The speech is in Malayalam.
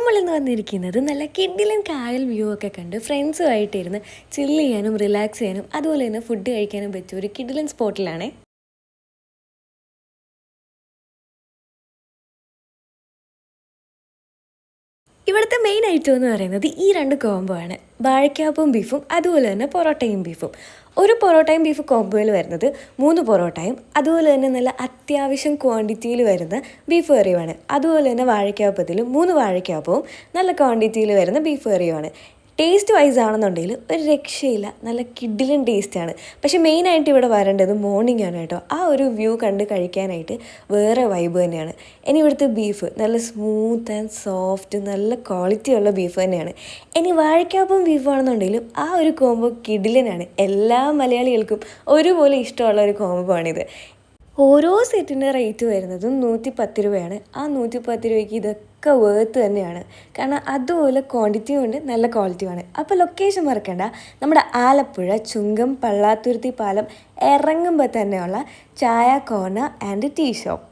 നമ്മളിന്ന് വന്നിരിക്കുന്നത് നല്ല കിഡിലും കായൽ വ്യൂ ഒക്കെ കണ്ട് ഫ്രണ്ട്സുമായിട്ടിരുന്ന് ചില്ല് ചെയ്യാനും റിലാക്സ് ചെയ്യാനും അതുപോലെ തന്നെ ഫുഡ് കഴിക്കാനും പറ്റിയ ഒരു കിഡിലൻ സ്പോട്ടിലാണ്. ഇവിടുത്തെ മെയിൻ ഐറ്റം എന്ന് പറയുന്നത് ഈ രണ്ട് കോംബോ ആണ്. വാഴയ്ക്കാപ്പും ബീഫും അതുപോലെ തന്നെ പൊറോട്ടയും ബീഫും. ഒരു പൊറോട്ടയും ബീഫ് കോംബോയിൽ വരുന്നത് 3 പൊറോട്ടയും അതുപോലെ തന്നെ നല്ല അത്യാവശ്യം ക്വാണ്ടിറ്റിയിൽ വരുന്ന ബീഫ് കറിയുമാണ്. അതുപോലെ തന്നെ വാഴയ്ക്കാപ്പത്തിലും 3 വാഴയ്ക്കാപ്പവും നല്ല ക്വാണ്ടിറ്റിയിൽ വരുന്ന ബീഫ് കറിയുമാണ്. ടേസ്റ്റ് വൈസ് ആണെന്നുണ്ടെങ്കിൽ ഒരു രക്ഷയില്ല, നല്ല കിഡിലും ടേസ്റ്റാണ്. പക്ഷേ മെയിനായിട്ട് ഇവിടെ വരേണ്ടത് മോർണിംഗ് ആണ് കേട്ടോ. ആ ഒരു വ്യൂ കണ്ട് കഴിക്കാനായിട്ട് വേറെ വൈബ് തന്നെയാണ്. ഇനി ഇവിടുത്തെ ബീഫ് നല്ല സ്മൂത്ത് ആൻഡ് സോഫ്റ്റ്, നല്ല ക്വാളിറ്റി ഉള്ള ബീഫ് തന്നെയാണ്. ഇനി വാഴയ്ക്കാപ്പും ബീഫാണെന്നുണ്ടെങ്കിലും ആ ഒരു കോംബോ കിഡിലിനാണ്. എല്ലാ മലയാളികൾക്കും ഒരുപോലെ ഇഷ്ടമുള്ള ഒരു കോംബോ ആണിത്. ഓരോ സെറ്റിൻ്റെ റേറ്റ് വരുന്നതും 110 രൂപയാണ്. ആ 110 രൂപയ്ക്ക് ഇതൊക്കെ വേർത്ത് തന്നെയാണ്. കാരണം അതുപോലെ ക്വാണ്ടിറ്റിയും ഉണ്ട്, നല്ല ക്വാളിറ്റിയുമാണ്. അപ്പോൾ ലൊക്കേഷൻ മറക്കണ്ട, നമ്മുടെ ആലപ്പുഴ ചുങ്കം പള്ളാത്തുരുത്തി പാലം ഇറങ്ങുമ്പോൾ തന്നെയുള്ള ചായ കോർണർ ആൻഡ് ടീ ഷോപ്പ്.